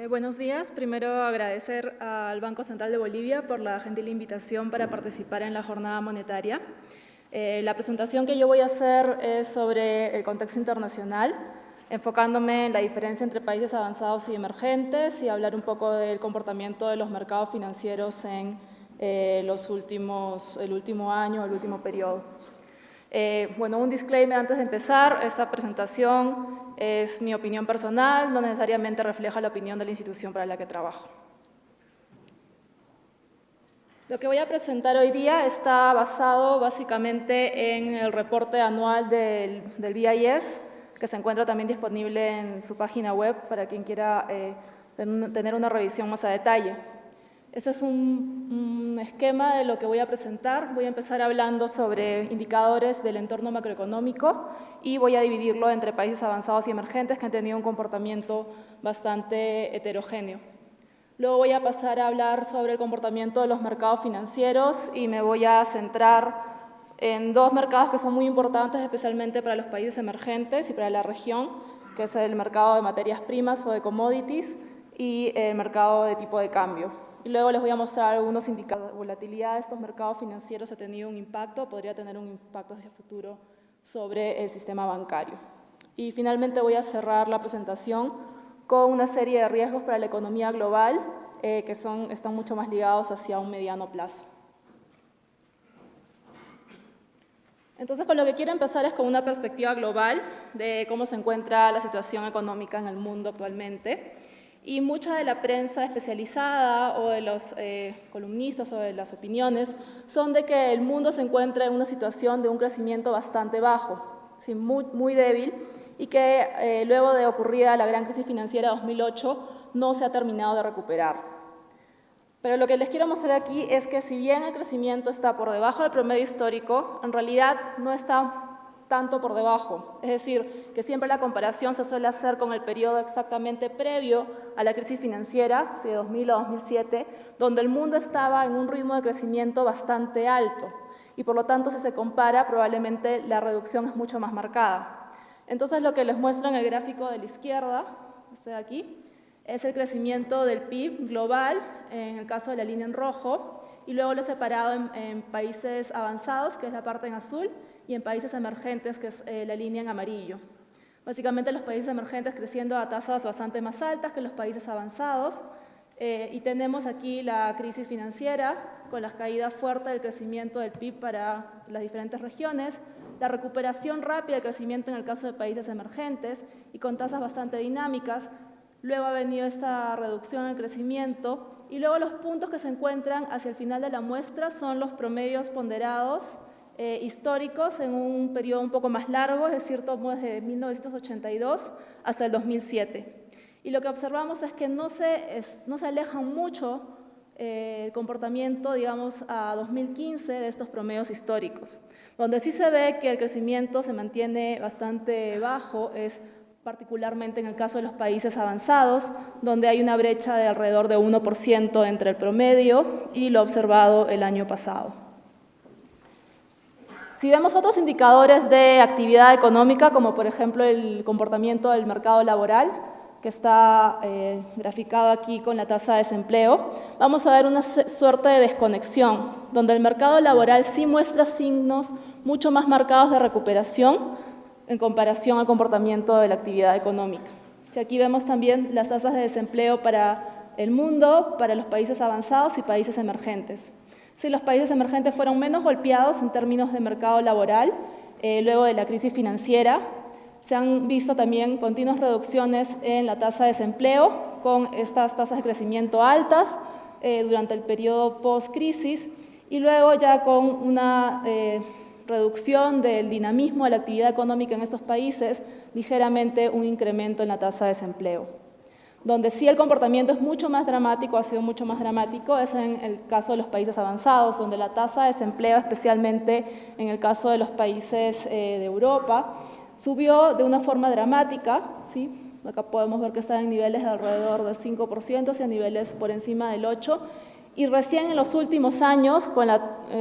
Buenos días. Primero agradecer al Banco Central de Bolivia por la gentil invitación para participar en la jornada monetaria. La presentación que yo voy a hacer es sobre el contexto internacional, enfocándome en la diferencia entre países avanzados y emergentes y hablar un poco del comportamiento de los mercados financieros en el último año, el último periodo. Bueno, un disclaimer antes de empezar. Esta presentación es mi opinión personal, no necesariamente refleja la opinión de la institución para la que trabajo. Lo que voy a presentar hoy día está basado básicamente en el reporte anual del BIS, que se encuentra también disponible en su página web para quien quiera tener una revisión más a detalle. Este es un esquema de lo que voy a presentar. Voy a empezar hablando sobre indicadores del entorno macroeconómico y voy a dividirlo entre países avanzados y emergentes que han tenido un comportamiento bastante heterogéneo. Luego voy a pasar a hablar sobre el comportamiento de los mercados financieros y me voy a centrar en dos mercados que son muy importantes, especialmente para los países emergentes y para la región, que es el mercado de materias primas o de commodities y el mercado de tipo de cambio. Y luego les voy a mostrar algunos indicadores. La volatilidad de estos mercados financieros ha tenido un impacto, podría tener un impacto hacia el futuro sobre el sistema bancario. Y finalmente voy a cerrar la presentación con una serie de riesgos para la economía global que están mucho más ligados hacia un mediano plazo. Entonces, con lo que quiero empezar es con una perspectiva global de cómo se encuentra la situación económica en el mundo actualmente. Y mucha de la prensa especializada o de los columnistas o de las opiniones son de que el mundo se encuentra en una situación de un crecimiento bastante bajo, ¿sí? muy débil, y que luego de ocurrida la gran crisis financiera de 2008 no se ha terminado de recuperar. Pero lo que les quiero mostrar aquí es que si bien el crecimiento está por debajo del promedio histórico, en realidad no está tanto por debajo. Es decir, que siempre la comparación se suele hacer con el periodo exactamente previo a la crisis financiera, de 2000 a 2007, donde el mundo estaba en un ritmo de crecimiento bastante alto. Y por lo tanto, si se compara, probablemente la reducción es mucho más marcada. Entonces, lo que les muestro en el gráfico de la izquierda, este de aquí, es el crecimiento del PIB global, en el caso de la línea en rojo, y luego lo he separado en países avanzados, que es la parte en azul, y en países emergentes, que es la línea en amarillo. Básicamente los países emergentes creciendo a tasas bastante más altas que los países avanzados, y tenemos aquí la crisis financiera con las caídas fuertes del crecimiento del PIB para las diferentes regiones, la recuperación rápida del crecimiento en el caso de países emergentes y con tasas bastante dinámicas. Luego ha venido esta reducción en el crecimiento y luego los puntos que se encuentran hacia el final de la muestra son los promedios ponderados históricos en un periodo un poco más largo, es decir, desde 1982 hasta el 2007. Y lo que observamos es que no se alejan mucho el comportamiento, digamos, a 2015 de estos promedios históricos. Donde sí se ve que el crecimiento se mantiene bastante bajo es particularmente en el caso de los países avanzados, donde hay una brecha de alrededor de 1% entre el promedio y lo observado el año pasado. Si vemos otros indicadores de actividad económica, como por ejemplo el comportamiento del mercado laboral, que está graficado aquí con la tasa de desempleo, vamos a ver una suerte de desconexión, donde el mercado laboral sí muestra signos mucho más marcados de recuperación en comparación al comportamiento de la actividad económica. Aquí vemos también las tasas de desempleo para el mundo, para los países avanzados y países emergentes. Sí, los países emergentes fueron menos golpeados en términos de mercado laboral luego de la crisis financiera. Se han visto también continuas reducciones en la tasa de desempleo con estas tasas de crecimiento altas durante el periodo post-crisis y luego ya con una reducción del dinamismo de la actividad económica en estos países, ligeramente un incremento en la tasa de desempleo. Donde sí el comportamiento es mucho más dramático, ha sido mucho más dramático, es en el caso de los países avanzados, donde la tasa de desempleo, especialmente en el caso de los países de Europa, subió de una forma dramática, ¿sí? Acá podemos ver que está en niveles de alrededor del 5%, hacia niveles por encima del 8%, Y recién en los últimos años, con la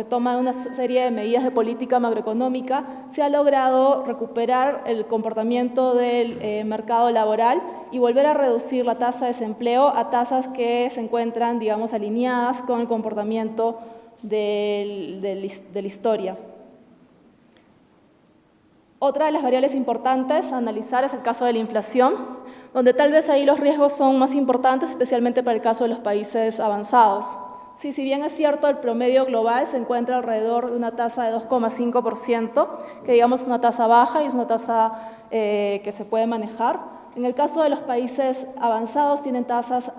toma de una serie de medidas de política macroeconómica, se ha logrado recuperar el comportamiento del mercado laboral y volver a reducir la tasa de desempleo a tasas que se encuentran, digamos, alineadas con el comportamiento de la historia. Otra de las variables importantes a analizar es el caso de la inflación, donde tal vez ahí los riesgos son más importantes, especialmente para el caso de los países avanzados. Sí, si bien es cierto, el promedio global se encuentra alrededor de una tasa de 2,5%, que digamos es una tasa baja y es una tasa que se puede manejar. En el caso de los países avanzados tienen tasas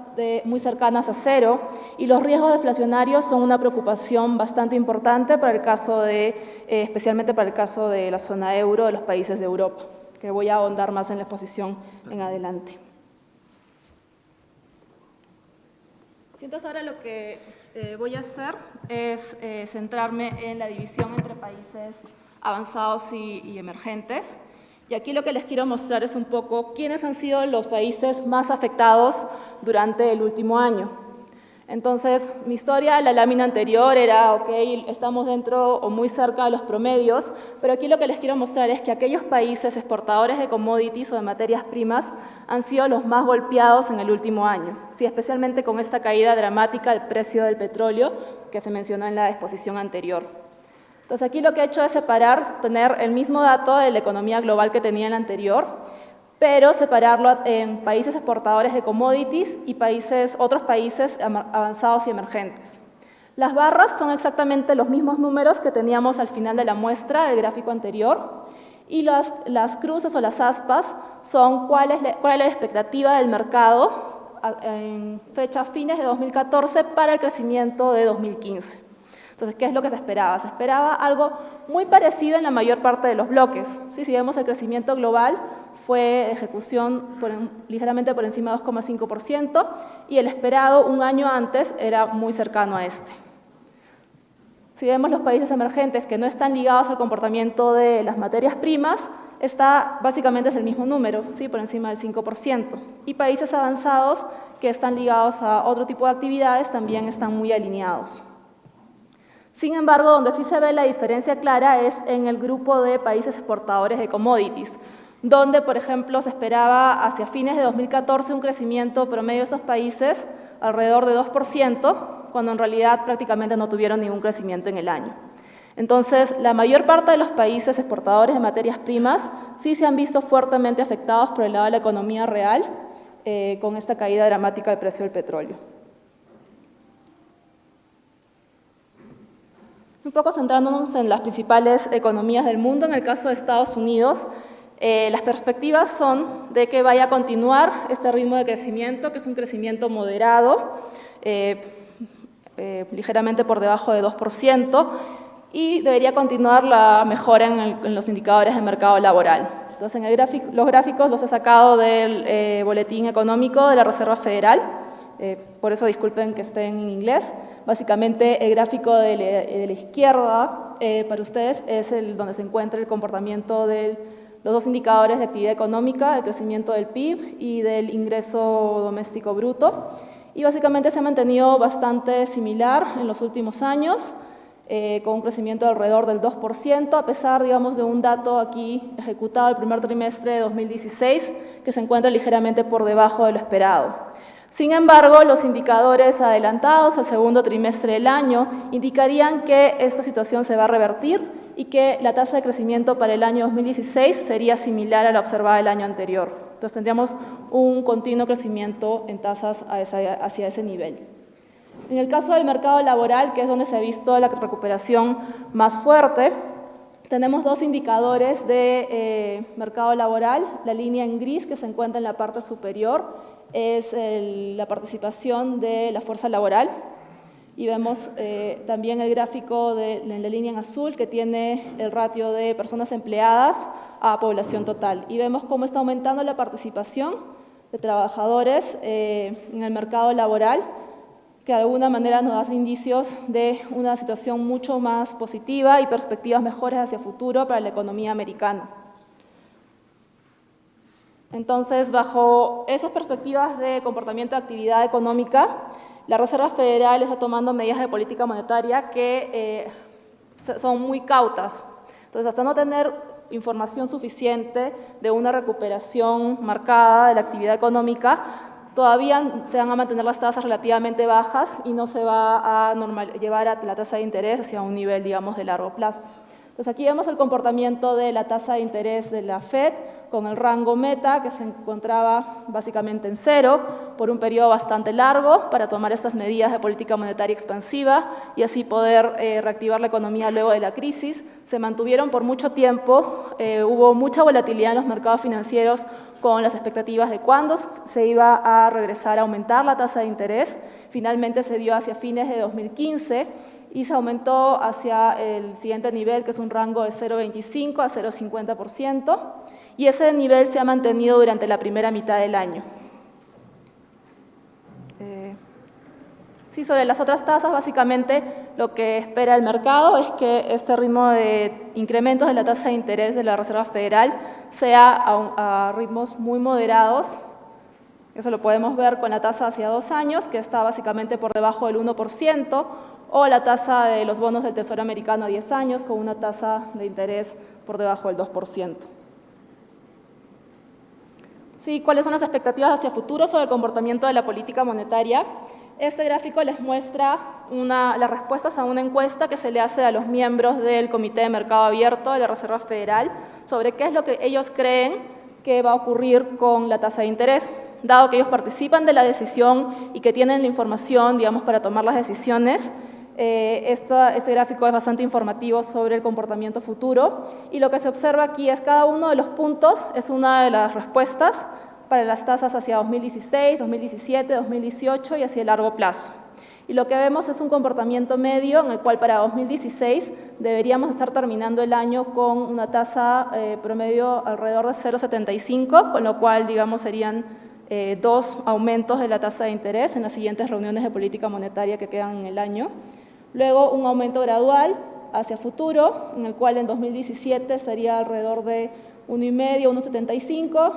muy cercanas a cero y los riesgos deflacionarios son una preocupación bastante importante para el caso especialmente para el caso de la zona euro de los países de Europa, que voy a ahondar más en la exposición en adelante. Entonces ahora lo que voy a hacer es centrarme en la división entre países avanzados y emergentes. Y aquí lo que les quiero mostrar es un poco quiénes han sido los países más afectados durante el último año. Entonces, mi historia, la lámina anterior era, ok, estamos dentro o muy cerca de los promedios, pero aquí lo que les quiero mostrar es que aquellos países exportadores de commodities o de materias primas han sido los más golpeados en el último año, sí, especialmente con esta caída dramática del precio del petróleo que se mencionó en la exposición anterior. Entonces, aquí lo que he hecho es tener el mismo dato de la economía global que tenía en la anterior, pero separarlo en países exportadores de commodities y otros países avanzados y emergentes. Las barras son exactamente los mismos números que teníamos al final de la muestra del gráfico anterior, y las cruces o las aspas son cuál es la expectativa del mercado en fecha fines de 2014 para el crecimiento de 2015. Entonces, ¿qué es lo que se esperaba? Se esperaba algo muy parecido en la mayor parte de los bloques. ¿Sí? Si vemos el crecimiento global, fue de ejecución ligeramente por encima de 2,5% y el esperado un año antes era muy cercano a este. Si vemos los países emergentes que no están ligados al comportamiento de las materias primas, básicamente es el mismo número, ¿sí? Por encima del 5%. Y países avanzados que están ligados a otro tipo de actividades también están muy alineados. Sin embargo, donde sí se ve la diferencia clara es en el grupo de países exportadores de commodities, donde, por ejemplo, se esperaba hacia fines de 2014 un crecimiento promedio de estos países alrededor de 2%, cuando en realidad prácticamente no tuvieron ningún crecimiento en el año. Entonces, la mayor parte de los países exportadores de materias primas sí se han visto fuertemente afectados por el lado de la economía real, con esta caída dramática del precio del petróleo. Un poco centrándonos en las principales economías del mundo, en el caso de Estados Unidos, las perspectivas son de que vaya a continuar este ritmo de crecimiento, que es un crecimiento moderado, ligeramente por debajo de 2%, y debería continuar la mejora en los indicadores de mercado laboral. Entonces, los gráficos los he sacado del boletín económico de la Reserva Federal, por eso disculpen que estén en inglés. Básicamente, el gráfico de la izquierda para ustedes es donde se encuentra el comportamiento de los dos indicadores de actividad económica, el crecimiento del PIB y del ingreso doméstico bruto. Y básicamente se ha mantenido bastante similar en los últimos años, con un crecimiento de alrededor del 2%, a pesar, digamos, de un dato aquí ejecutado el primer trimestre de 2016, que se encuentra ligeramente por debajo de lo esperado. Sin embargo, los indicadores adelantados al segundo trimestre del año indicarían que esta situación se va a revertir y que la tasa de crecimiento para el año 2016 sería similar a la observada el año anterior. Entonces, tendríamos un continuo crecimiento en tasas hacia ese nivel. En el caso del mercado laboral, que es donde se ha visto la recuperación más fuerte, tenemos dos indicadores de mercado laboral. La línea en gris, que se encuentra en la parte superior, es la participación de la fuerza laboral, y vemos también el gráfico de la línea en azul, que tiene el ratio de personas empleadas a población total, y vemos cómo está aumentando la participación de trabajadores en el mercado laboral, que de alguna manera nos da indicios de una situación mucho más positiva y perspectivas mejores hacia el futuro para la economía americana. Entonces, bajo esas perspectivas de comportamiento de actividad económica, la Reserva Federal está tomando medidas de política monetaria que son muy cautas. Entonces, hasta no tener información suficiente de una recuperación marcada de la actividad económica, todavía se van a mantener las tasas relativamente bajas y no se va a llevar a la tasa de interés hacia un nivel, digamos, de largo plazo. Entonces, aquí vemos el comportamiento de la tasa de interés de la FED con el rango meta, que se encontraba básicamente en cero por un periodo bastante largo para tomar estas medidas de política monetaria expansiva y así poder reactivar la economía luego de la crisis. Se mantuvieron por mucho tiempo, hubo mucha volatilidad en los mercados financieros con las expectativas de cuándo se iba a regresar a aumentar la tasa de interés. Finalmente se dio hacia fines de 2015 y se aumentó hacia el siguiente nivel, que es un rango de 0,25 a 0,50%, y ese nivel se ha mantenido durante la primera mitad del año. Sí, sobre las otras tasas, básicamente lo que espera el mercado es que este ritmo de incrementos de la tasa de interés de la Reserva Federal sea a ritmos muy moderados. Eso lo podemos ver con la tasa hacia 2 años, que está básicamente por debajo del 1%, o la tasa de los bonos del Tesoro americano a 10 años, con una tasa de interés por debajo del 2%. Sí, ¿cuáles son las expectativas hacia futuro sobre el comportamiento de la política monetaria? Este gráfico les muestra las respuestas a una encuesta que se le hace a los miembros del Comité de Mercado Abierto de la Reserva Federal sobre qué es lo que ellos creen que va a ocurrir con la tasa de interés. Dado que ellos participan de la decisión y que tienen la información, digamos, para tomar las decisiones, este gráfico es bastante informativo sobre el comportamiento futuro y lo que se observa aquí es cada uno de los puntos, es una de las respuestas para las tasas hacia 2016, 2017, 2018 y hacia el largo plazo. Y lo que vemos es un comportamiento medio en el cual para 2016 deberíamos estar terminando el año con una tasa promedio alrededor de 0,75, con lo cual, digamos, serían 2 aumentos de la tasa de interés en las siguientes reuniones de política monetaria que quedan en el año. Luego un aumento gradual hacia futuro, en el cual en 2017 estaría alrededor de 1,5, 1,75,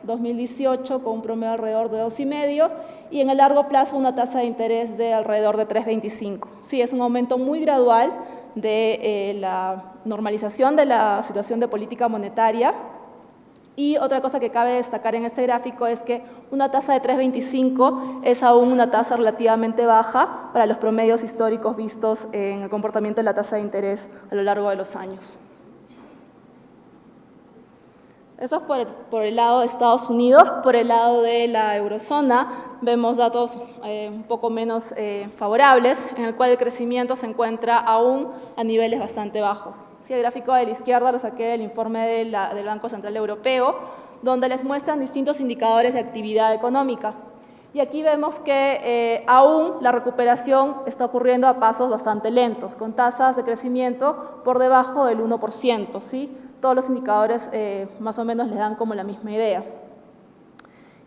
2018 con un promedio alrededor de 2,5 y en el largo plazo una tasa de interés de alrededor de 3,25. Sí, es un aumento muy gradual de la normalización de la situación de política monetaria. Y otra cosa que cabe destacar en este gráfico es que una tasa de 3,25 es aún una tasa relativamente baja para los promedios históricos vistos en el comportamiento de la tasa de interés a lo largo de los años. Eso es por el lado de Estados Unidos. Por el lado de la eurozona vemos datos un poco menos favorables, en el cual el crecimiento se encuentra aún a niveles bastante bajos. Sí, el gráfico de la izquierda lo saqué del informe del Banco Central Europeo, donde les muestran distintos indicadores de actividad económica. Y aquí vemos que aún la recuperación está ocurriendo a pasos bastante lentos, con tasas de crecimiento por debajo del 1%, ¿sí? Todos los indicadores más o menos les dan como la misma idea.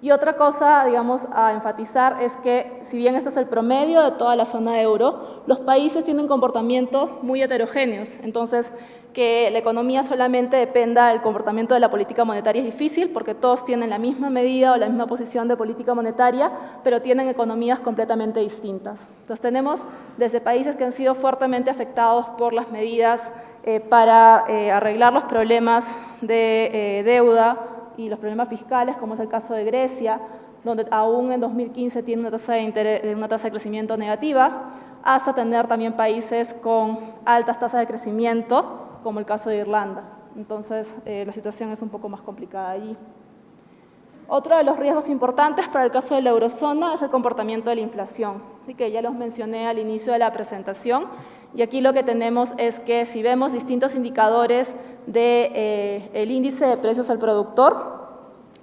Y otra cosa, digamos, a enfatizar es que, si bien esto es el promedio de toda la zona euro, los países tienen comportamientos muy heterogéneos. Entonces, que la economía solamente dependa del comportamiento de la política monetaria es difícil, porque todos tienen la misma medida o la misma posición de política monetaria, pero tienen economías completamente distintas. Entonces, tenemos desde países que han sido fuertemente afectados por las medidas para arreglar los problemas de deuda y los problemas fiscales, como es el caso de Grecia, donde aún en 2015 tiene una tasa de crecimiento negativa, hasta tener también países con altas tasas de crecimiento, como el caso de Irlanda. Entonces, la situación es un poco más complicada allí. Otro de los riesgos importantes para el caso de la eurozona es el comportamiento de la inflación, así que ya los mencioné al inicio de la presentación. Y aquí lo que tenemos es que si vemos distintos indicadores del índice de precios al productor,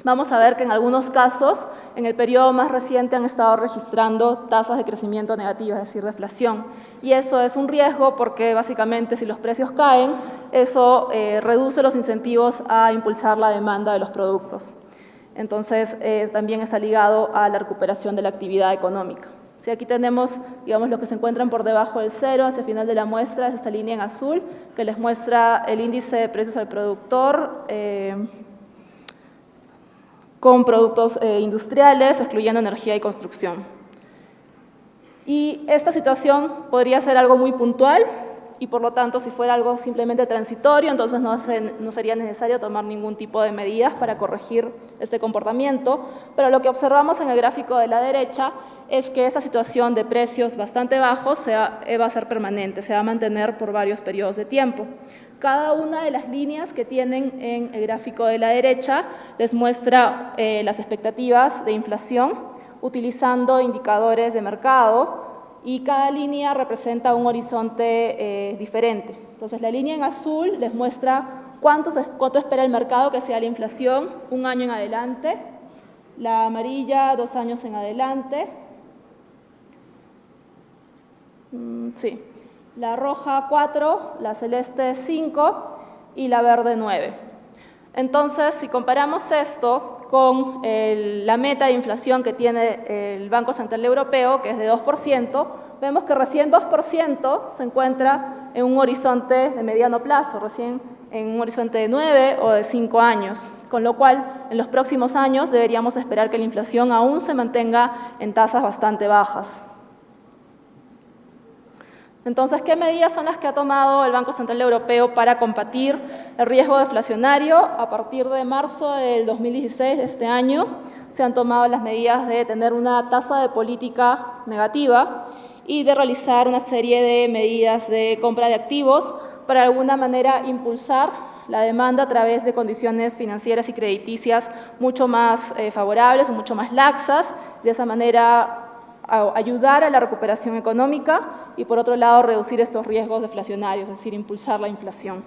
vamos a ver que en algunos casos, en el periodo más reciente, han estado registrando tasas de crecimiento negativas, es decir, deflación. Y eso es un riesgo porque básicamente si los precios caen, eso reduce los incentivos a impulsar la demanda de los productos. Entonces, también está ligado a la recuperación de la actividad económica. Sí, aquí tenemos, digamos, los que se encuentran por debajo del cero, hacia el final de la muestra es esta línea en azul, que les muestra el índice de precios al productor con productos industriales, excluyendo energía y construcción. Y esta situación podría ser algo muy puntual y por lo tanto si fuera algo simplemente transitorio, entonces no sería necesario tomar ningún tipo de medidas para corregir este comportamiento, pero lo que observamos en el gráfico de la derecha es que esta situación de precios bastante bajos va a ser permanente, se va a mantener por varios periodos de tiempo. Cada una de las líneas que tienen en el gráfico de la derecha les muestra las expectativas de inflación utilizando indicadores de mercado y cada línea representa un horizonte diferente. Entonces, la línea en azul les muestra cuánto espera el mercado que sea la inflación un año en adelante, la amarilla 2 años en adelante, la roja 4, la celeste 5 y la verde 9. Entonces, si comparamos esto con la meta de inflación que tiene el Banco Central Europeo, que es de 2%, vemos que recién 2% se encuentra en un horizonte de mediano plazo, recién en un horizonte de 9 o de 5 años, con lo cual en los próximos años deberíamos esperar que la inflación aún se mantenga en tasas bastante bajas. Entonces, ¿qué medidas son las que ha tomado el Banco Central Europeo para combatir el riesgo deflacionario? A partir de marzo del 2016 de este año, se han tomado las medidas de tener una tasa de política negativa y de realizar una serie de medidas de compra de activos para de alguna manera impulsar la demanda a través de condiciones financieras y crediticias mucho más favorables o mucho más laxas, de esa manera ayudar a la recuperación económica y, por otro lado, reducir estos riesgos deflacionarios, es decir, impulsar la inflación.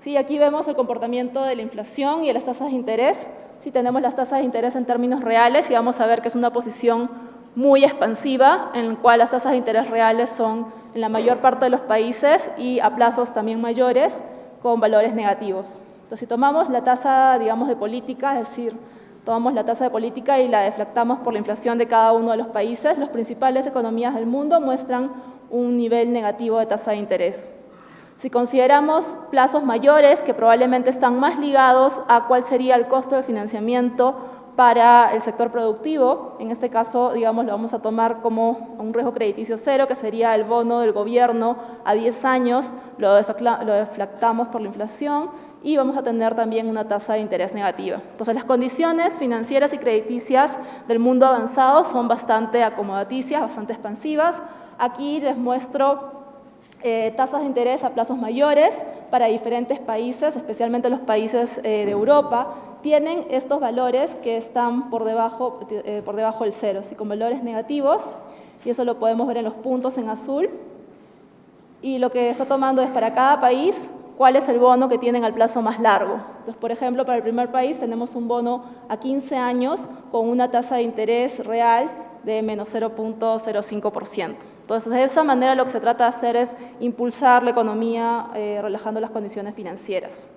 Sí, aquí vemos el comportamiento de la inflación y de las tasas de interés. Sí, tenemos las tasas de interés en términos reales y vamos a ver que es una posición muy expansiva, en la cual las tasas de interés reales son en la mayor parte de los países y a plazos también mayores, con valores negativos. Entonces, si tomamos la tasa, digamos, de política, es decir, tomamos la tasa de política y la deflactamos por la inflación de cada uno de los países, las principales economías del mundo muestran un nivel negativo de tasa de interés. Si consideramos plazos mayores, que probablemente están más ligados a cuál sería el costo de financiamiento para el sector productivo, en este caso, digamos, lo vamos a tomar como un riesgo crediticio cero, que sería el bono del gobierno a 10 años, lo deflactamos por la inflación, y vamos a tener también una tasa de interés negativa. Entonces, las condiciones financieras y crediticias del mundo avanzado son bastante acomodaticias, bastante expansivas. Aquí les muestro tasas de interés a plazos mayores para diferentes países, especialmente los países de Europa, tienen estos valores que están por debajo del cero, así con valores negativos, y eso lo podemos ver en los puntos en azul. Y lo que está tomando es para cada país cuál es el bono que tienen al plazo más largo. Entonces, por ejemplo, para el primer país tenemos un bono a 15 años con una tasa de interés real de menos 0.05%. Entonces, de esa manera lo que se trata de hacer es impulsar la economía relajando las condiciones financieras.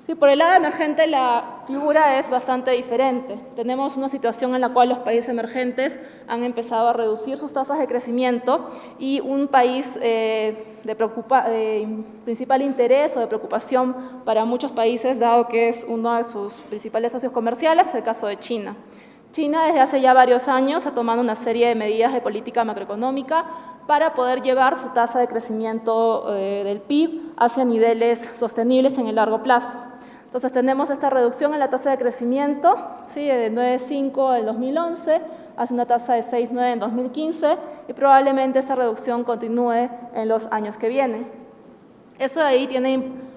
Y por el lado emergente la figura es bastante diferente. Tenemos una situación en la cual los países emergentes han empezado a reducir sus tasas de crecimiento y un país de principal interés o de preocupación para muchos países, dado que es uno de sus principales socios comerciales, es el caso de China. China desde hace ya varios años ha tomado una serie de medidas de política macroeconómica para poder llevar su tasa de crecimiento del PIB hacia niveles sostenibles en el largo plazo. Entonces tenemos esta reducción en la tasa de crecimiento, ¿sí? De 9,5 en 2011 hacia una tasa de 6,9 en 2015 y probablemente esta reducción continúe en los años que vienen. Eso de ahí tiene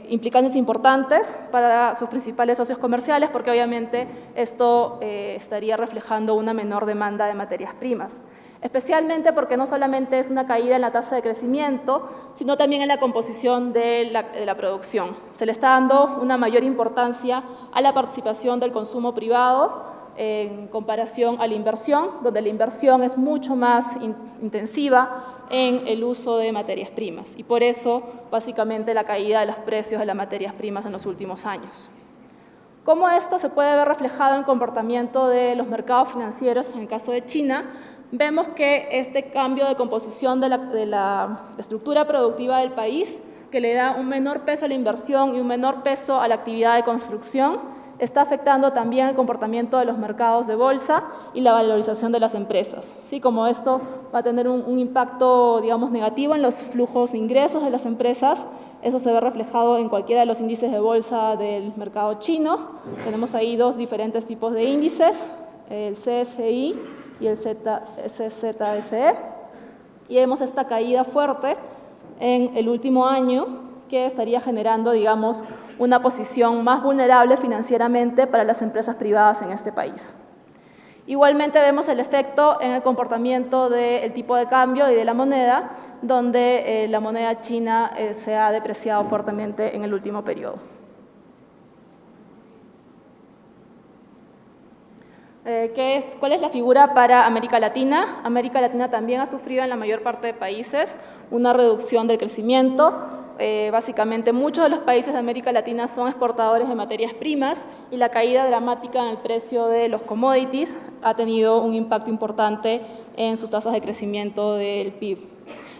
implicancias importantes para sus principales socios comerciales porque obviamente esto estaría reflejando una menor demanda de materias primas. Especialmente porque no solamente es una caída en la tasa de crecimiento, sino también en la composición de la producción. Se le está dando una mayor importancia a la participación del consumo privado en comparación a la inversión, donde la inversión es mucho más intensiva en el uso de materias primas. Y por eso, básicamente, la caída de los precios de las materias primas en los últimos años. ¿Cómo esto se puede ver reflejado en el comportamiento de los mercados financieros en el caso de China? Vemos que este cambio de composición de la estructura productiva del país, que le da un menor peso a la inversión y un menor peso a la actividad de construcción, está afectando también el comportamiento de los mercados de bolsa y la valorización de las empresas. ¿Sí? Como esto va a tener un impacto, digamos, negativo en los flujos de ingresos de las empresas, eso se ve reflejado en cualquiera de los índices de bolsa del mercado chino. Tenemos ahí dos diferentes tipos de índices, el CSI y el CZSE. Y vemos esta caída fuerte en el último año que estaría generando, digamos, una posición más vulnerable financieramente para las empresas privadas en este país. Igualmente vemos el efecto en el comportamiento del tipo de cambio y de la moneda, donde la moneda china se ha depreciado fuertemente en el último periodo. ¿Cuál es la figura para América Latina? América Latina también ha sufrido en la mayor parte de países una reducción del crecimiento. Básicamente muchos de los países de América Latina son exportadores de materias primas y la caída dramática en el precio de los commodities ha tenido un impacto importante en sus tasas de crecimiento del PIB.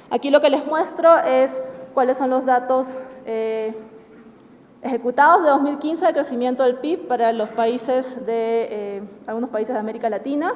Aquí lo que les muestro es cuáles son los datos ejecutados de 2015 de crecimiento del PIB para los países algunos países de América Latina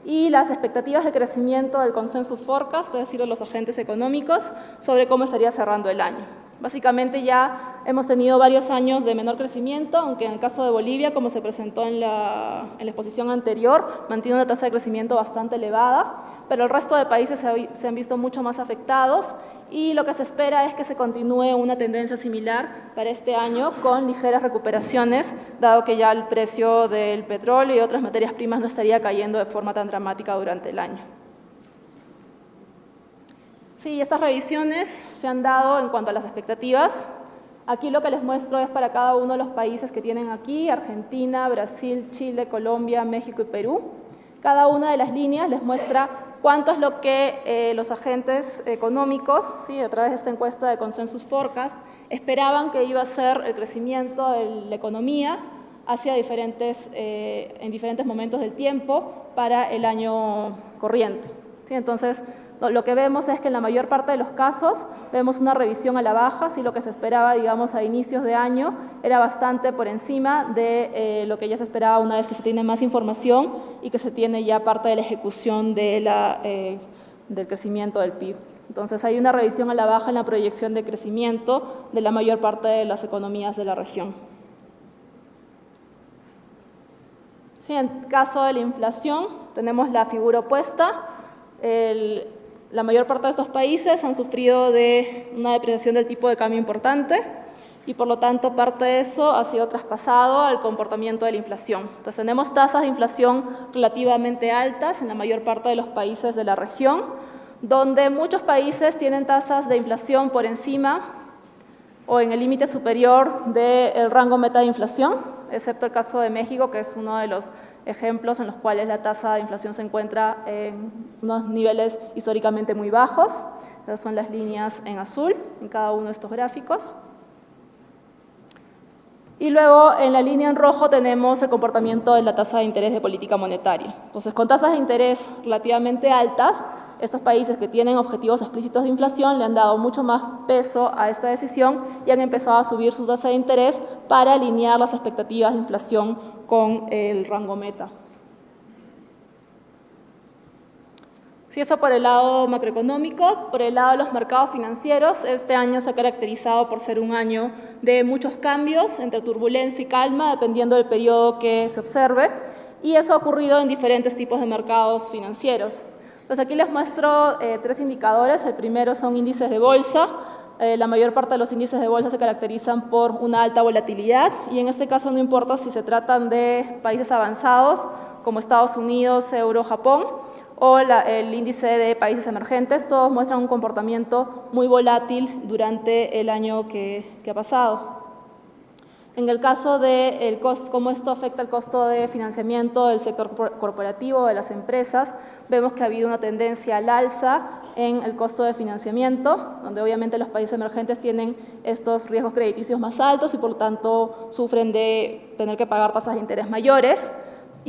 y las expectativas de crecimiento del Consensus Forecast, es decir, de los agentes económicos, sobre cómo estaría cerrando el año. Básicamente ya hemos tenido varios años de menor crecimiento, aunque en el caso de Bolivia, como se presentó en la exposición anterior, mantiene una tasa de crecimiento bastante elevada, pero el resto de países se han visto mucho más afectados y lo que se espera es que se continúe una tendencia similar para este año con ligeras recuperaciones, dado que ya el precio del petróleo y otras materias primas no estaría cayendo de forma tan dramática durante el año. Sí, estas revisiones se han dado en cuanto a las expectativas. Aquí lo que les muestro es para cada uno de los países que tienen aquí, Argentina, Brasil, Chile, Colombia, México y Perú. Cada una de las líneas les muestra cuánto es lo que los agentes económicos, ¿sí?, a través de esta encuesta de Consensus Forecast, esperaban que iba a ser el crecimiento de la economía hacia en diferentes momentos del tiempo para el año corriente. ¿Sí? Entonces, lo que vemos es que en la mayor parte de los casos vemos una revisión a la baja, si lo que se esperaba, digamos, a inicios de año era bastante por encima de lo que ya se esperaba una vez que se tiene más información y que se tiene ya parte de la ejecución del crecimiento del PIB. Entonces hay una revisión a la baja en la proyección de crecimiento de la mayor parte de las economías de la región. Sí, en el caso de la inflación tenemos la figura opuesta. La mayor parte de estos países han sufrido de una depreciación del tipo de cambio importante y por lo tanto parte de eso ha sido traspasado al comportamiento de la inflación. Entonces tenemos tasas de inflación relativamente altas en la mayor parte de los países de la región, donde muchos países tienen tasas de inflación por encima o en el límite superior del rango meta de inflación, excepto el caso de México, que es uno de los ejemplos en los cuales la tasa de inflación se encuentra en unos niveles históricamente muy bajos. Esas son las líneas en azul en cada uno de estos gráficos. Y luego en la línea en rojo tenemos el comportamiento de la tasa de interés de política monetaria. Entonces, con tasas de interés relativamente altas, estos países que tienen objetivos explícitos de inflación le han dado mucho más peso a esta decisión y han empezado a subir su tasa de interés para alinear las expectativas de inflación con el rango meta. Si eso por el lado macroeconómico, por el lado de los mercados financieros, este año se ha caracterizado por ser un año de muchos cambios, entre turbulencia y calma, dependiendo del periodo que se observe, y eso ha ocurrido en diferentes tipos de mercados financieros. Pues aquí les muestro tres indicadores. El primero son índices de bolsa. La mayor parte de los índices de bolsa se caracterizan por una alta volatilidad y en este caso no importa si se tratan de países avanzados como Estados Unidos, Euro, Japón o el índice de países emergentes, todos muestran un comportamiento muy volátil durante el año que ha pasado. En el caso de cómo esto afecta el costo de financiamiento del sector corporativo, de las empresas, vemos que ha habido una tendencia al alza en el costo de financiamiento, donde obviamente los países emergentes tienen estos riesgos crediticios más altos y por lo tanto sufren de tener que pagar tasas de interés mayores.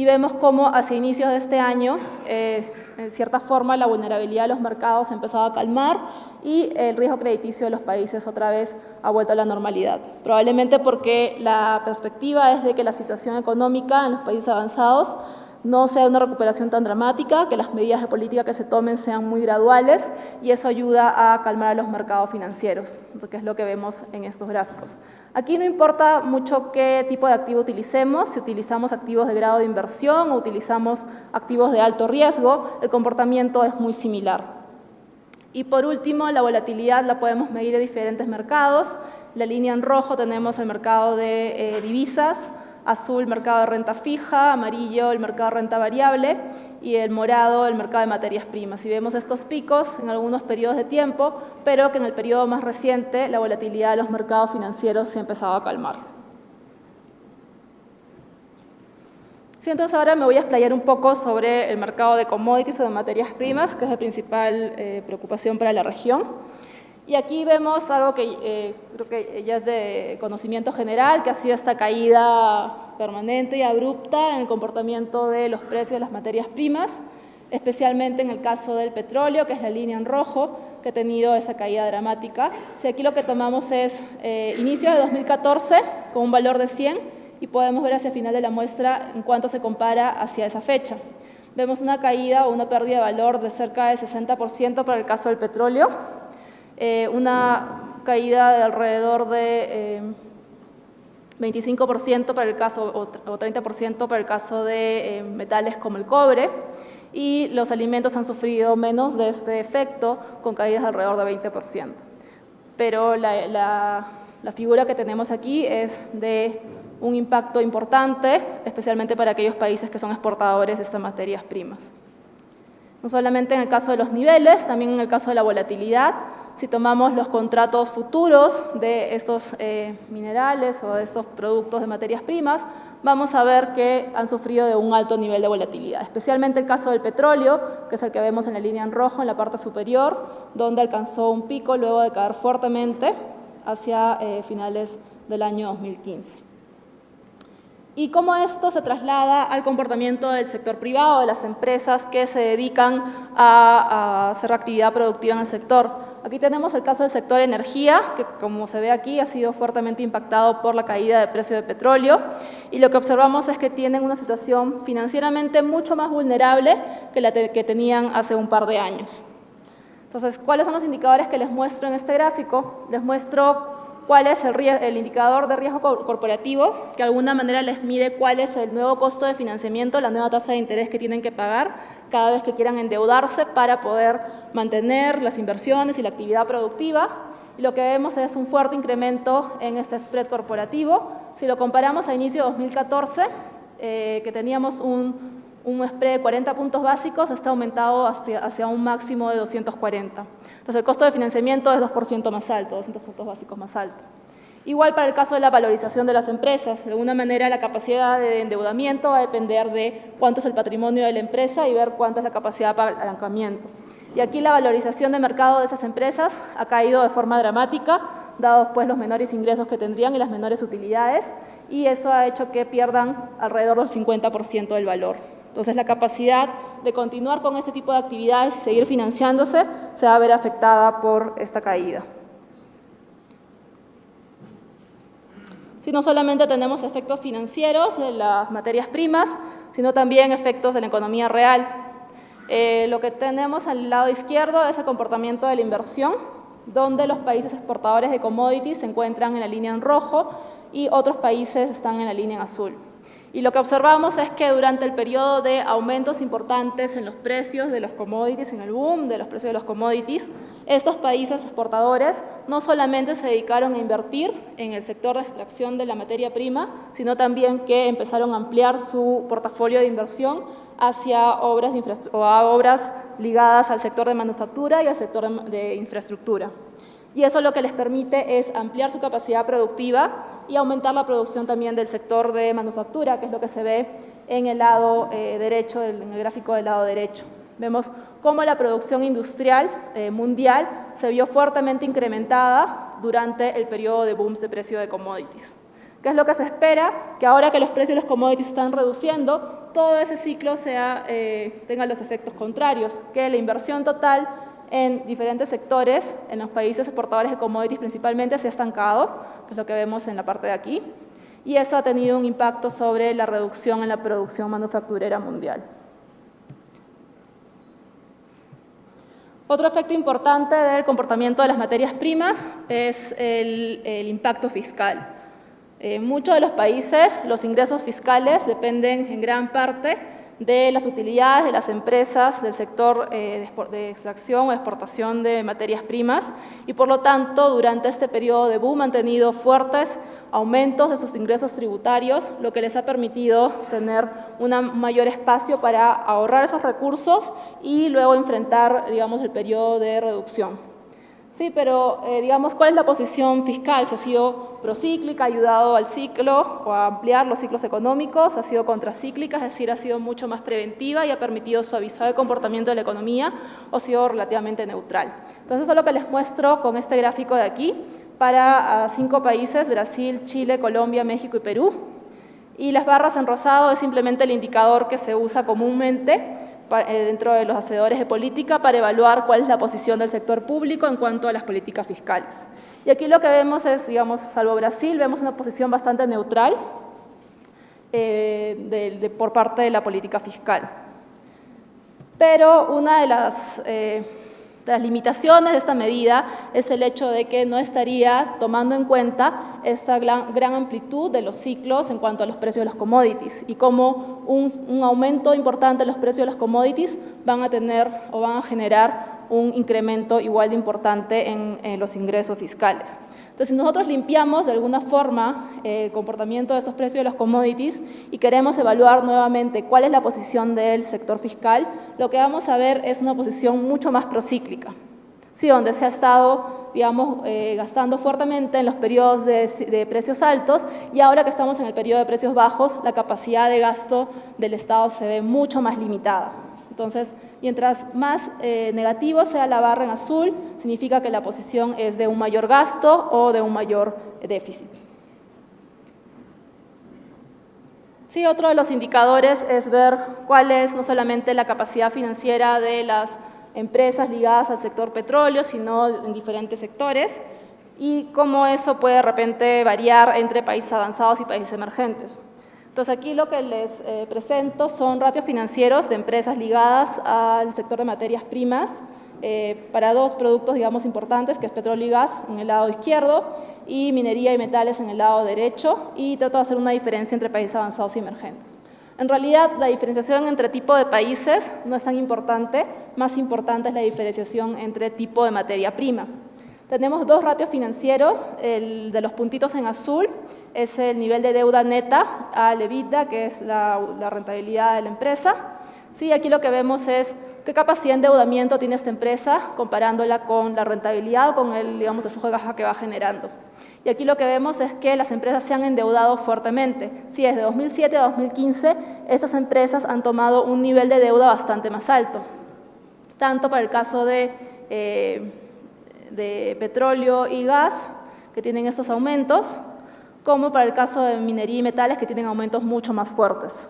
y vemos cómo hacia inicios de este año, en cierta forma, la vulnerabilidad de los mercados se empezaba a calmar y el riesgo crediticio de los países otra vez ha vuelto a la normalidad. Probablemente porque la perspectiva es de que la situación económica en los países avanzados no sea una recuperación tan dramática, que las medidas de política que se tomen sean muy graduales y eso ayuda a calmar a los mercados financieros, que es lo que vemos en estos gráficos. Aquí no importa mucho qué tipo de activo utilicemos, si utilizamos activos de grado de inversión o utilizamos activos de alto riesgo, el comportamiento es muy similar. Y por último, la volatilidad la podemos medir en diferentes mercados. La línea en rojo tenemos el mercado de divisas, azul el mercado de renta fija, amarillo el mercado de renta variable y el morado el mercado de materias primas. Y vemos estos picos en algunos periodos de tiempo, pero que en el periodo más reciente la volatilidad de los mercados financieros se ha empezado a calmar. Sí, entonces ahora me voy a explayar un poco sobre el mercado de commodities o de materias primas, que es de principal preocupación para la región. Y aquí vemos algo que creo que ya es de conocimiento general, que ha sido esta caída permanente y abrupta en el comportamiento de los precios de las materias primas, especialmente en el caso del petróleo, que es la línea en rojo, que ha tenido esa caída dramática. Si aquí lo que tomamos es inicio de 2014 con un valor de 100 y podemos ver hacia el final de la muestra en cuánto se compara hacia esa fecha. Vemos una caída o una pérdida de valor de cerca del 60% para el caso del petróleo, una caída de alrededor de 25% para el caso, o 30% para el caso de metales como el cobre, y los alimentos han sufrido menos de este efecto con caídas de alrededor de 20%. Pero la figura que tenemos aquí es de un impacto importante, especialmente para aquellos países que son exportadores de estas materias primas. No solamente en el caso de los niveles, también en el caso de la volatilidad. Si tomamos los contratos futuros de estos minerales o de estos productos de materias primas, vamos a ver que han sufrido de un alto nivel de volatilidad, especialmente el caso del petróleo, que es el que vemos en la línea en rojo en la parte superior, donde alcanzó un pico luego de caer fuertemente hacia finales del año 2015. Y cómo esto se traslada al comportamiento del sector privado, de las empresas que se dedican a hacer actividad productiva en el sector. Aquí tenemos el caso del sector energía, que como se ve aquí ha sido fuertemente impactado por la caída de precio de petróleo, y lo que observamos es que tienen una situación financieramente mucho más vulnerable que la que tenían hace un par de años. Entonces, ¿cuáles son los indicadores que les muestro en este gráfico? Les muestro cuál es el indicador de riesgo corporativo, que de alguna manera les mide cuál es el nuevo costo de financiamiento, la nueva tasa de interés que tienen que pagar cada vez que quieran endeudarse para poder mantener las inversiones y la actividad productiva. Y lo que vemos es un fuerte incremento en este spread corporativo. Si lo comparamos a inicio de 2014, que teníamos un spread de 40 puntos básicos, está aumentado hacia un máximo de 240. Entonces el costo de financiamiento es 2% más alto, 200 puntos básicos más alto. Igual para el caso de la valorización de las empresas, de alguna manera la capacidad de endeudamiento va a depender de cuánto es el patrimonio de la empresa y ver cuánto es la capacidad para apalancamiento. Y aquí la valorización de mercado de esas empresas ha caído de forma dramática, dados pues los menores ingresos que tendrían y las menores utilidades, y eso ha hecho que pierdan alrededor del 50% del valor. Entonces la capacidad de continuar con este tipo de actividades y seguir financiándose se va a ver afectada por esta caída. Si no solamente tenemos efectos financieros en las materias primas, sino también efectos en la economía real. Lo que tenemos al lado izquierdo es el comportamiento de la inversión, donde los países exportadores de commodities se encuentran en la línea en rojo y otros países están en la línea en azul. Y lo que observamos es que durante el periodo de aumentos importantes en los precios de los commodities, en el boom de los precios de los commodities, estos países exportadores no solamente se dedicaron a invertir en el sector de extracción de la materia prima, sino también que empezaron a ampliar su portafolio de inversión hacia obras ligadas al sector de manufactura y al sector de infraestructura. Y eso lo que les permite es ampliar su capacidad productiva y aumentar la producción también del sector de manufactura, que es lo que se ve en el lado derecho, en el gráfico del lado derecho. Vemos cómo la producción industrial mundial se vio fuertemente incrementada durante el periodo de booms de precio de commodities. ¿Qué es lo que se espera? Que ahora que los precios de los commodities están reduciendo, todo ese ciclo tenga los efectos contrarios, que la inversión total en diferentes sectores, en los países exportadores de commodities principalmente, se ha estancado, que es lo que vemos en la parte de aquí, y eso ha tenido un impacto sobre la reducción en la producción manufacturera mundial. Otro efecto importante del comportamiento de las materias primas es el impacto fiscal. En muchos de los países, los ingresos fiscales dependen en gran parte de las utilidades de las empresas del sector de extracción o exportación de materias primas y, por lo tanto, durante este periodo de boom han tenido fuertes aumentos de sus ingresos tributarios, lo que les ha permitido tener un mayor espacio para ahorrar esos recursos y luego enfrentar, digamos, el periodo de reducción. Sí, pero, digamos, ¿cuál es la posición fiscal? ¿Se ha sido procíclica, ha ayudado al ciclo o a ampliar los ciclos económicos? ¿Ha sido contracíclica, es decir, ha sido mucho más preventiva y ha permitido suavizar el comportamiento de la economía, o ha sido relativamente neutral? Entonces, eso es lo que les muestro con este gráfico de aquí para 5 países: Brasil, Chile, Colombia, México y Perú. Y las barras en rosado es simplemente el indicador que se usa comúnmente dentro de los hacedores de política para evaluar cuál es la posición del sector público en cuanto a las políticas fiscales. Y aquí lo que vemos es, digamos, salvo Brasil, vemos una posición bastante neutral por parte de la política fiscal. Pero una de las limitaciones de esta medida es el hecho de que no estaría tomando en cuenta esta gran amplitud de los ciclos en cuanto a los precios de los commodities y cómo un aumento importante de los precios de los commodities van a tener o van a generar un incremento igual de importante en los ingresos fiscales. Entonces, si nosotros limpiamos de alguna forma el comportamiento de estos precios de los commodities y queremos evaluar nuevamente cuál es la posición del sector fiscal, lo que vamos a ver es una posición mucho más procíclica, ¿sí? Donde se ha estado, digamos, gastando fuertemente en los periodos de precios altos, y ahora que estamos en el periodo de precios bajos, la capacidad de gasto del Estado se ve mucho más limitada. Entonces, mientras más negativo sea la barra en azul, significa que la posición es de un mayor gasto o de un mayor déficit. Sí, otro de los indicadores es ver cuál es no solamente la capacidad financiera de las empresas ligadas al sector petróleo, sino en diferentes sectores, y cómo eso puede de repente variar entre países avanzados y países emergentes. Entonces, aquí lo que les presento son ratios financieros de empresas ligadas al sector de materias primas para 2 productos, digamos, importantes, que es petróleo y gas en el lado izquierdo y minería y metales en el lado derecho, y trato de hacer una diferencia entre países avanzados y emergentes. En realidad, la diferenciación entre tipo de países no es tan importante, más importante es la diferenciación entre tipo de materia prima. Tenemos 2 ratios financieros, el de los puntitos en azul es el nivel de deuda neta al EBITDA, que es la rentabilidad de la empresa. Sí, aquí lo que vemos es qué capacidad de endeudamiento tiene esta empresa comparándola con la rentabilidad o con el, digamos, el flujo de caja que va generando. Y aquí lo que vemos es que las empresas se han endeudado fuertemente. Sí, desde 2007 a 2015, estas empresas han tomado un nivel de deuda bastante más alto, tanto para el caso de petróleo y gas, que tienen estos aumentos, como para el caso de minería y metales, que tienen aumentos mucho más fuertes.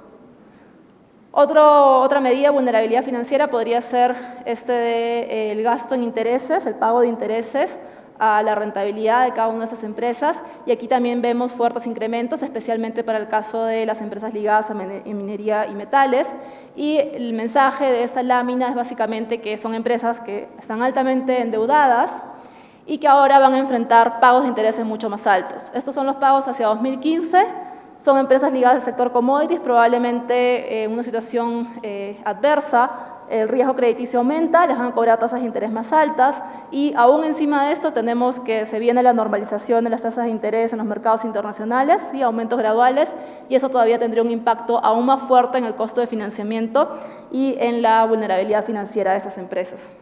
Otra medida de vulnerabilidad financiera podría ser el gasto en intereses, el pago de intereses a la rentabilidad de cada una de estas empresas, y aquí también vemos fuertes incrementos, especialmente para el caso de las empresas ligadas a minería y metales, y el mensaje de esta lámina es básicamente que son empresas que están altamente endeudadas y que ahora van a enfrentar pagos de intereses mucho más altos. Estos son los pagos hacia 2015, son empresas ligadas al sector commodities, probablemente en una situación adversa, el riesgo crediticio aumenta, les van a cobrar tasas de interés más altas, y aún encima de esto tenemos que se viene la normalización de las tasas de interés en los mercados internacionales y aumentos graduales, y eso todavía tendría un impacto aún más fuerte en el costo de financiamiento y en la vulnerabilidad financiera de estas empresas.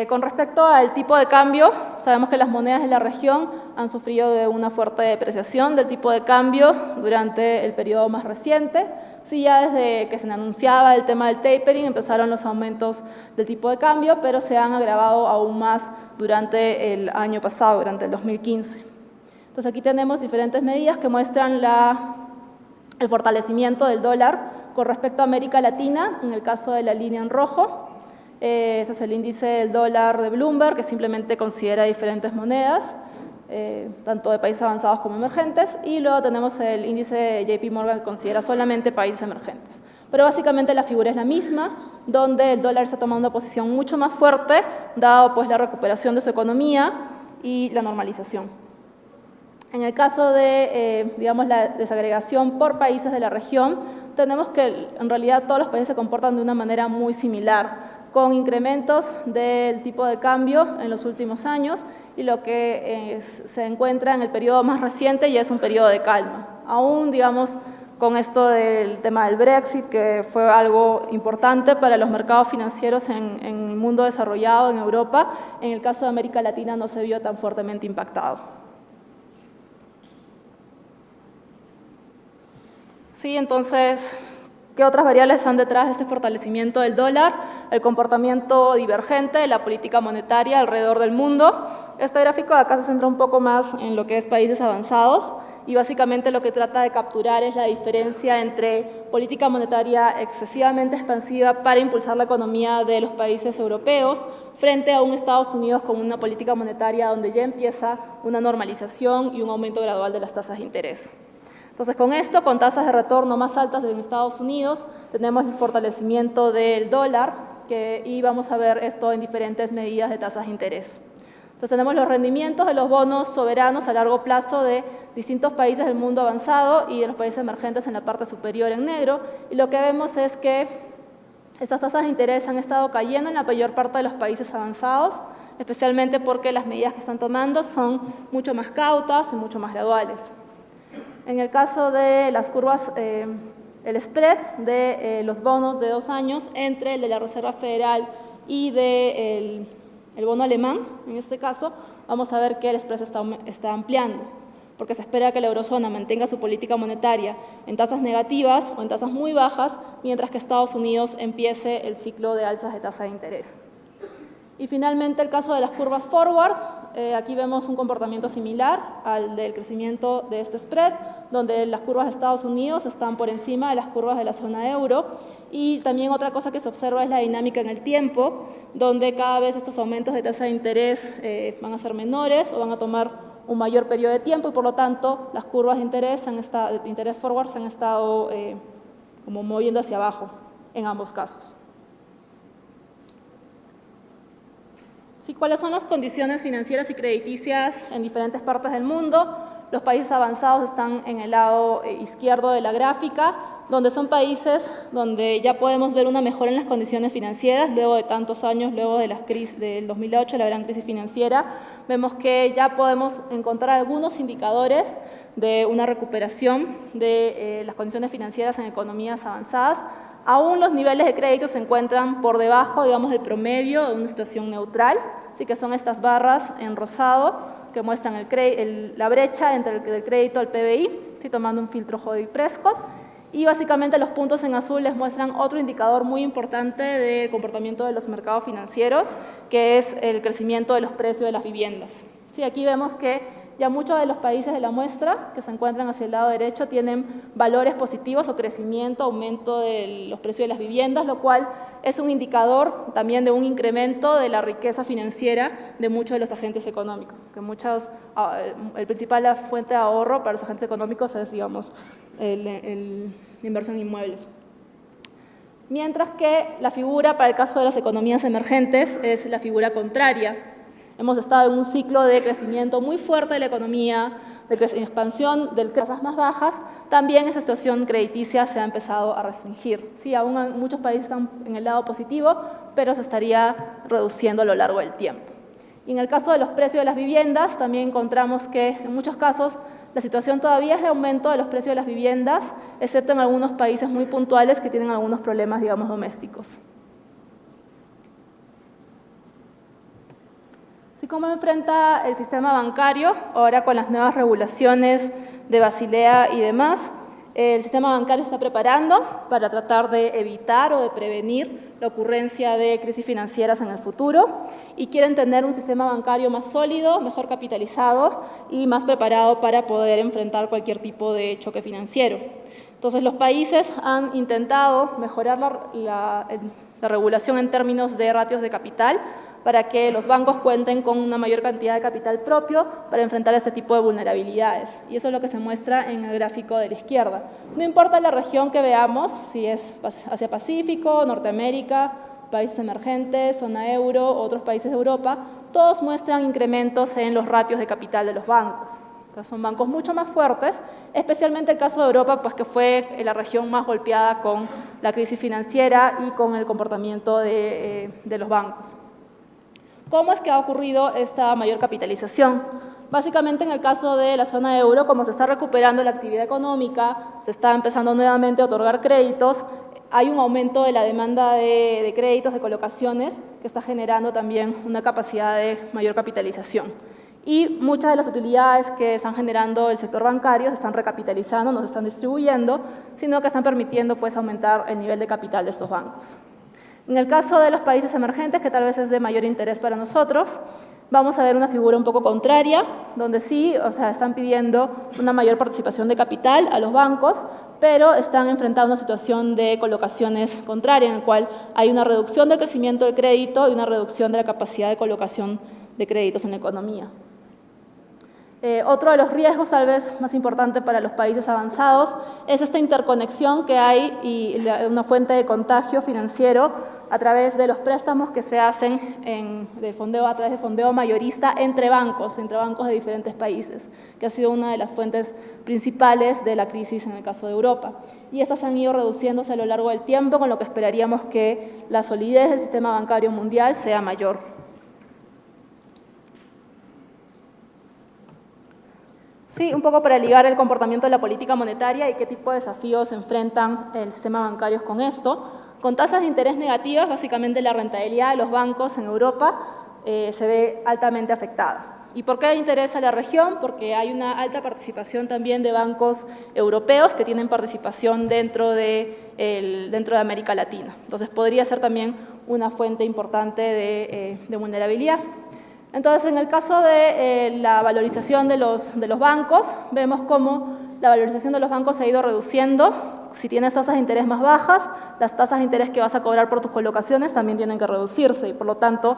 Con respecto al tipo de cambio, sabemos que las monedas de la región han sufrido de una fuerte depreciación del tipo de cambio durante el periodo más reciente. Sí, ya desde que se anunciaba el tema del tapering empezaron los aumentos del tipo de cambio, pero se han agravado aún más durante el año pasado, durante el 2015. Entonces aquí tenemos diferentes medidas que muestran la el fortalecimiento del dólar con respecto a América Latina, en el caso de la línea en rojo. Ese es el índice del dólar de Bloomberg, que simplemente considera diferentes monedas, tanto de países avanzados como emergentes, y luego tenemos el índice de JP Morgan, que considera solamente países emergentes. Pero básicamente la figura es la misma, donde el dólar está tomando una posición mucho más fuerte, dado pues la recuperación de su economía y la normalización. En el caso de, digamos, la desagregación por países de la región, tenemos que en realidad todos los países se comportan de una manera muy similar, con incrementos del tipo de cambio en los últimos años, y lo que se encuentra en el periodo más reciente ya es un periodo de calma. Aún, digamos, con esto del tema del Brexit, que fue algo importante para los mercados financieros en el mundo desarrollado, en Europa, en el caso de América Latina no se vio tan fuertemente impactado. Sí, entonces, ¿qué otras variables están detrás de este fortalecimiento del dólar? El comportamiento divergente de la política monetaria alrededor del mundo. Este gráfico de acá se centra un poco más en lo que es países avanzados, y básicamente lo que trata de capturar es la diferencia entre política monetaria excesivamente expansiva para impulsar la economía de los países europeos frente a un Estados Unidos con una política monetaria donde ya empieza una normalización y un aumento gradual de las tasas de interés. Entonces, con esto, con tasas de retorno más altas en Estados Unidos, tenemos el fortalecimiento del dólar, y vamos a ver esto en diferentes medidas de tasas de interés. Entonces, tenemos los rendimientos de los bonos soberanos a largo plazo de distintos países del mundo avanzado y de los países emergentes en la parte superior en negro, y lo que vemos es que estas tasas de interés han estado cayendo en la mayor parte de los países avanzados, especialmente porque las medidas que están tomando son mucho más cautas y mucho más graduales. En el caso de las curvas, el spread de los bonos de 2 años entre el de la Reserva Federal y el bono alemán, en este caso, vamos a ver que el spread se está ampliando, porque se espera que la eurozona mantenga su política monetaria en tasas negativas o en tasas muy bajas, mientras que Estados Unidos empiece el ciclo de alzas de tasa de interés. Y finalmente, el caso de las curvas forward, aquí vemos un comportamiento similar al del crecimiento de este spread, donde las curvas de Estados Unidos están por encima de las curvas de la zona euro, y también otra cosa que se observa es la dinámica en el tiempo, donde cada vez estos aumentos de tasa de interés van a ser menores o van a tomar un mayor periodo de tiempo, y por lo tanto las curvas de interés forward se han estado como moviendo hacia abajo en ambos casos. Sí, ¿cuáles son las condiciones financieras y crediticias en diferentes partes del mundo? Los países avanzados están en el lado izquierdo de la gráfica, donde son países donde ya podemos ver una mejora en las condiciones financieras luego de tantos años, luego de la crisis del 2008, la gran crisis financiera. Vemos que ya podemos encontrar algunos indicadores de una recuperación de las condiciones financieras en economías avanzadas. Aún los niveles de crédito se encuentran por debajo, digamos, del promedio de una situación neutral, así que son estas barras en rosado que muestran la brecha entre el crédito al PBI, ¿sí? Tomando un filtro Jodey-Prescott, y básicamente los puntos en azul les muestran otro indicador muy importante de comportamiento de los mercados financieros, que es el crecimiento de los precios de las viviendas. Sí, aquí vemos que ya muchos de los países de la muestra que se encuentran hacia el lado derecho tienen valores positivos o crecimiento, aumento de los precios de las viviendas, lo cual es un indicador también de un incremento de la riqueza financiera de muchos de los agentes económicos, que el principal fuente de ahorro para los agentes económicos es, digamos, la inversión en inmuebles. Mientras que la figura para el caso de las economías emergentes es la figura contraria. Hemos estado en un ciclo de crecimiento muy fuerte de la economía, de expansión de tasas más bajas. También esa situación crediticia se ha empezado a restringir. Sí, aún muchos países están en el lado positivo, pero se estaría reduciendo a lo largo del tiempo. Y en el caso de los precios de las viviendas, también encontramos que en muchos casos la situación todavía es de aumento de los precios de las viviendas, excepto en algunos países muy puntuales que tienen algunos problemas, digamos, domésticos. ¿Cómo enfrenta el sistema bancario ahora con las nuevas regulaciones de Basilea y demás? El sistema bancario se está preparando para tratar de evitar o de prevenir la ocurrencia de crisis financieras en el futuro, y quieren tener un sistema bancario más sólido, mejor capitalizado y más preparado para poder enfrentar cualquier tipo de choque financiero. Entonces, los países han intentado mejorar la regulación en términos de ratios de capital para que los bancos cuenten con una mayor cantidad de capital propio para enfrentar este tipo de vulnerabilidades. Y eso es lo que se muestra en el gráfico de la izquierda. No importa la región que veamos, si es Asia-Pacífico, Norteamérica, países emergentes, zona euro, otros países de Europa, todos muestran incrementos en los ratios de capital de los bancos. Entonces, son bancos mucho más fuertes, especialmente el caso de Europa, pues que fue la región más golpeada con la crisis financiera y con el comportamiento de los bancos. ¿Cómo es que ha ocurrido esta mayor capitalización? Básicamente, en el caso de la zona euro, como se está recuperando la actividad económica, se está empezando nuevamente a otorgar créditos, hay un aumento de la demanda de créditos, de colocaciones, que está generando también una capacidad de mayor capitalización. Y muchas de las utilidades que están generando el sector bancario se están recapitalizando, no se están distribuyendo, sino que están permitiendo pues, aumentar el nivel de capital de estos bancos. En el caso de los países emergentes, que tal vez es de mayor interés para nosotros, vamos a ver una figura un poco contraria, donde sí, están pidiendo una mayor participación de capital a los bancos, pero están enfrentando una situación de colocaciones contraria, en la cual hay una reducción del crecimiento del crédito y una reducción de la capacidad de colocación de créditos en la economía. Otro de los riesgos, tal vez más importante para los países avanzados, es esta interconexión que hay y una fuente de contagio financiero a través de los préstamos que se hacen a través de fondeo mayorista entre bancos de diferentes países, que ha sido una de las fuentes principales de la crisis en el caso de Europa. Y estas han ido reduciéndose a lo largo del tiempo, con lo que esperaríamos que la solidez del sistema bancario mundial sea mayor. Sí, un poco para ligar el comportamiento de la política monetaria y qué tipo de desafíos enfrentan el sistema bancario con esto. Con tasas de interés negativas, básicamente la rentabilidad de los bancos en Europa se ve altamente afectada. ¿Y por qué interesa la región? Porque hay una alta participación también de bancos europeos que tienen participación dentro de América Latina. Entonces, podría ser también una fuente importante de vulnerabilidad. Entonces, en el caso de la valorización de los bancos, vemos cómo la valorización de los bancos se ha ido reduciendo. Si tienes tasas de interés más bajas, las tasas de interés que vas a cobrar por tus colocaciones también tienen que reducirse y, por lo tanto,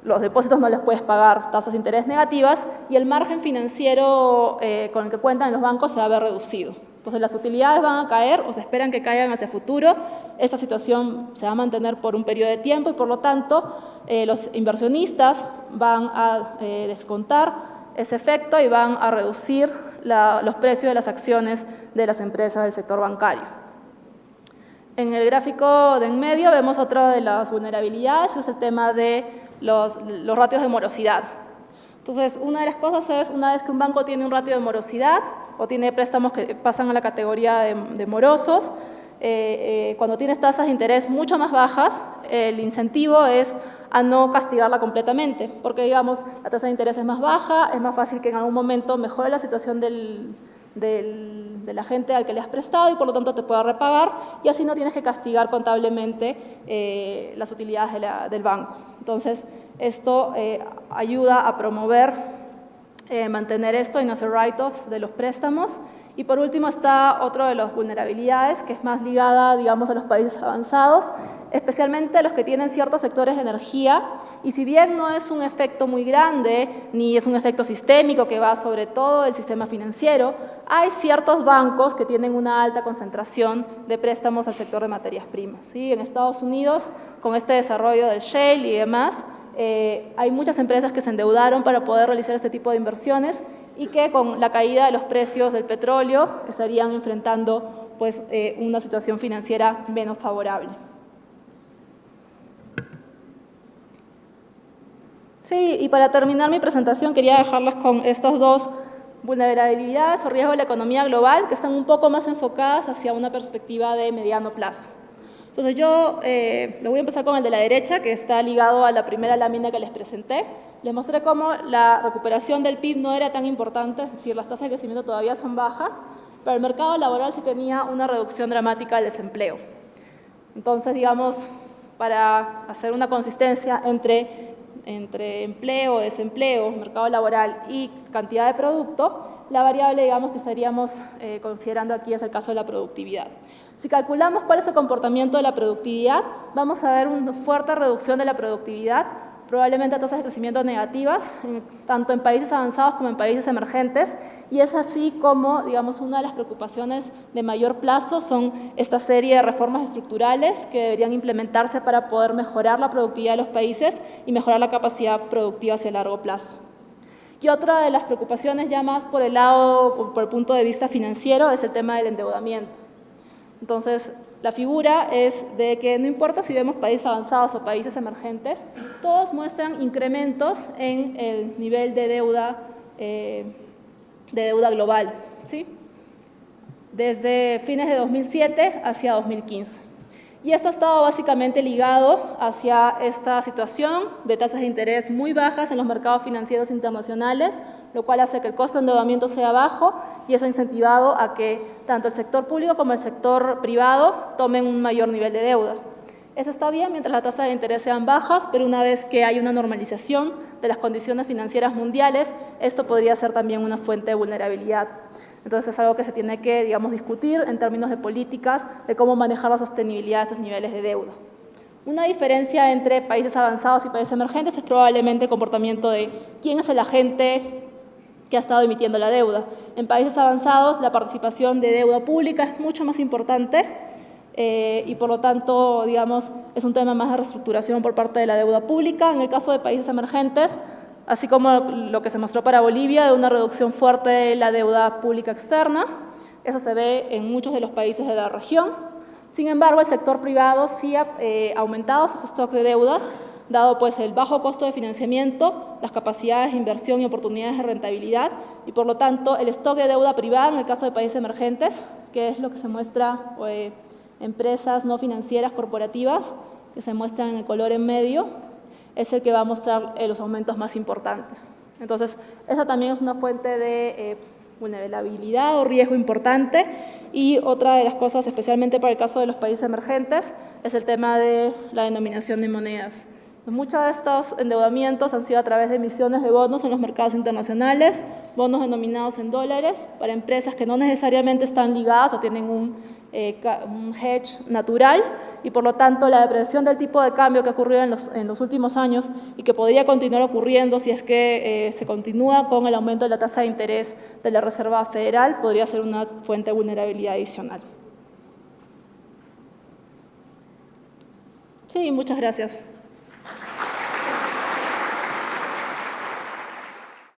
los depósitos no les puedes pagar tasas de interés negativas y el margen financiero con el que cuentan los bancos se va a ver reducido. Entonces, las utilidades van a caer o se esperan que caigan hacia el futuro. Esta situación se va a mantener por un periodo de tiempo y, por lo tanto, los inversionistas van a descontar ese efecto y van a reducir los precios de las acciones de las empresas del sector bancario. En el gráfico de en medio vemos otra de las vulnerabilidades, que es el tema de los ratios de morosidad. Entonces, una de las cosas es, una vez que un banco tiene un ratio de morosidad o tiene préstamos que pasan a la categoría de morosos, cuando tienes tasas de interés mucho más bajas, el incentivo es a no castigarla completamente, porque, digamos, la tasa de interés es más baja, es más fácil que en algún momento mejore la situación de la gente al que le has prestado y, por lo tanto, te pueda repagar, y así no tienes que castigar contablemente las utilidades del banco. Entonces, esto ayuda a promover, mantener esto y no hacer write-offs de los préstamos. Y por último está otra de las vulnerabilidades, que es más ligada, digamos, a los países avanzados, especialmente a los que tienen ciertos sectores de energía, y si bien no es un efecto muy grande, ni es un efecto sistémico que va sobre todo el sistema financiero, hay ciertos bancos que tienen una alta concentración de préstamos al sector de materias primas, ¿sí? En Estados Unidos, con este desarrollo del shale y demás, hay muchas empresas que se endeudaron para poder realizar este tipo de inversiones y que con la caída de los precios del petróleo estarían enfrentando pues, una situación financiera menos favorable. Sí, y para terminar mi presentación quería dejarlas con estas dos vulnerabilidades o riesgos de la economía global que están un poco más enfocadas hacia una perspectiva de mediano plazo. Entonces yo lo voy a empezar con el de la derecha, que está ligado a la primera lámina que les presenté. Les mostré cómo la recuperación del PIB no era tan importante, es decir, las tasas de crecimiento todavía son bajas, pero el mercado laboral sí tenía una reducción dramática del desempleo. Entonces, digamos, para hacer una consistencia entre entre empleo, desempleo, mercado laboral y cantidad de producto, la variable, digamos, que estaríamos considerando aquí es el caso de la productividad. Si calculamos cuál es el comportamiento de la productividad, vamos a ver una fuerte reducción de la productividad, probablemente a tasas de crecimiento negativas, tanto en países avanzados como en países emergentes, y es así como, digamos, una de las preocupaciones de mayor plazo son esta serie de reformas estructurales que deberían implementarse para poder mejorar la productividad de los países y mejorar la capacidad productiva hacia largo plazo. Y otra de las preocupaciones ya más por el lado, por el punto de vista financiero, es el tema del endeudamiento. Entonces, la figura es de que no importa si vemos países avanzados o países emergentes, todos muestran incrementos en el nivel de deuda global, ¿sí? Desde fines de 2007 hacia 2015. Y esto ha estado básicamente ligado hacia esta situación de tasas de interés muy bajas en los mercados financieros internacionales, lo cual hace que el costo de endeudamiento sea bajo y eso ha incentivado a que tanto el sector público como el sector privado tomen un mayor nivel de deuda. Eso está bien mientras las tasas de interés sean bajas, pero una vez que hay una normalización de las condiciones financieras mundiales, esto podría ser también una fuente de vulnerabilidad. Entonces es algo que se tiene que, digamos, discutir en términos de políticas, de cómo manejar la sostenibilidad de estos niveles de deuda. Una diferencia entre países avanzados y países emergentes es probablemente el comportamiento de quién es el agente que ha estado emitiendo la deuda. En países avanzados la participación de deuda pública es mucho más importante y por lo tanto, digamos, es un tema más de reestructuración por parte de la deuda pública. En el caso de países emergentes, así como lo que se mostró para Bolivia, de una reducción fuerte de la deuda pública externa. Eso se ve en muchos de los países de la región. Sin embargo, el sector privado sí ha aumentado sus stocks de deuda, dado pues el bajo costo de financiamiento, las capacidades de inversión y oportunidades de rentabilidad, y por lo tanto el stock de deuda privada en el caso de países emergentes, que es lo que se muestra empresas no financieras corporativas, que se muestran en el color en medio, es el que va a mostrar los aumentos más importantes. Entonces, esa también es una fuente de vulnerabilidad o riesgo importante. Y otra de las cosas, especialmente para el caso de los países emergentes, es el tema de la denominación de monedas. Muchos de estos endeudamientos han sido a través de emisiones de bonos en los mercados internacionales, bonos denominados en dólares, para empresas que no necesariamente están ligadas o tienen un hedge natural, y por lo tanto la depreciación del tipo de cambio que ha ocurrido en los últimos años y que podría continuar ocurriendo si es que se continúa con el aumento de la tasa de interés de la Reserva Federal, podría ser una fuente de vulnerabilidad adicional. Sí, muchas gracias.